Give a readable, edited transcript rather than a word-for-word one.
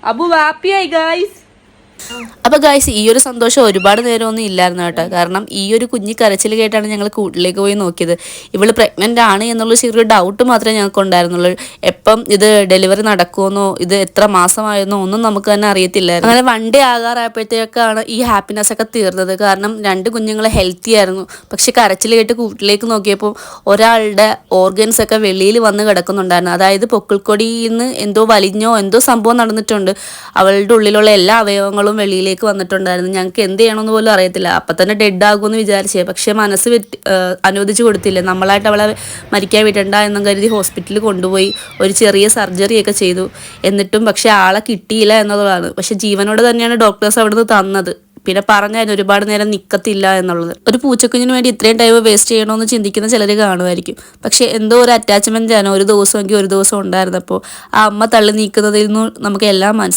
അബു ഹാപ്പിയായി ഗായ്സ്. അപ്പോൾ ഗായ്സ് ഈ ഒരു സന്തോഷം ഒരുപാട് നേരമൊന്നും ഇല്ലായിരുന്നു കേട്ടോ. കാരണം ഈ ഒരു കുഞ്ഞി കരച്ചിൽ കേട്ടാണ് ഞങ്ങൾ കൂട്ടിലേക്ക് പോയി നോക്കിയത്. ഇവള് പ്രഗ്നൻ്റ് ആണ് എന്നുള്ള ചെറിയൊരു ഡൗട്ട് മാത്രമേ ഞങ്ങൾക്ക് ഉണ്ടായിരുന്നുള്ളൂ. എപ്പം ഇത് ഡെലിവറി നടക്കുമെന്നോ ഇത് എത്ര മാസമായെന്നോ ഒന്നും നമുക്ക് തന്നെ അറിയത്തില്ലായിരുന്നു. അങ്ങനെ 1 ഡേ ആകാറായപ്പോഴത്തേക്കാണ് ഈ ഹാപ്പിനെസ് ഒക്കെ തീർന്നത്. കാരണം 2 കുഞ്ഞുങ്ങൾ ഹെൽത്തി ആയിരുന്നു. പക്ഷെ കരച്ചിൽ കേട്ട് കൂട്ടിലേക്ക് നോക്കിയപ്പോൾ ഒരാളുടെ ഓർഗൻസ് ഒക്കെ വെളിയിൽ വന്ന് കിടക്കുന്നുണ്ടായിരുന്നു. അതായത് പൊക്കിൾക്കൊടിയിൽ നിന്ന് എന്തോ വലിഞ്ഞോ എന്തോ സംഭവം നടന്നിട്ടുണ്ട്. അവളുടെ ഉള്ളിലുള്ള എല്ലാ അവയവങ്ങളും വെളിയിലേക്ക് വന്നിട്ടുണ്ടായിരുന്നു. ഞങ്ങൾക്ക് എന്ത് ചെയ്യണമെന്ന് പോലും അറിയത്തില്ല. അപ്പം തന്നെ ഡെഡ് ആകുമെന്ന് വിചാരിച്ചേ. പക്ഷേ മനസ്സ് അനുവദിച്ചു കൊടുത്തില്ല. നമ്മളായിട്ട് അവളെ മരിക്കാൻ വിടണ്ട എന്നും കരുതി ഹോസ്പിറ്റലിൽ കൊണ്ടുപോയി ഒരു ചെറിയ സർജറിയൊക്കെ ചെയ്തു. എന്നിട്ടും പക്ഷേ ആളെ കിട്ടിയില്ല എന്നതാണ്. പക്ഷെ ജീവനോട് തന്നെയാണ് ഡോക്ടേഴ്സ് അവിടുന്ന് തന്നത്. പിന്നെ പറഞ്ഞായിരുന്നു ഒരുപാട് നേരം നിൽക്കത്തില്ല എന്നുള്ളത്. ഒരു പൂച്ചക്കുഞ്ഞിന് വേണ്ടി ഇത്രയും ടൈം വേസ്റ്റ് ചെയ്യണമെന്ന് ചിന്തിക്കുന്ന ചിലർ കാണുമായിരിക്കും. പക്ഷേ എന്തോ ഒരു അറ്റാച്ച്മെൻ്റ് ആണ് ഒരു ദിവസമെങ്കിൽ ഒരു ദിവസം ഉണ്ടായിരുന്നപ്പോൾ ആ അമ്മ തള്ളി നീക്കുന്നതിൽ നിന്ന് നമുക്ക് എല്ലാം മനസ്സിലായി.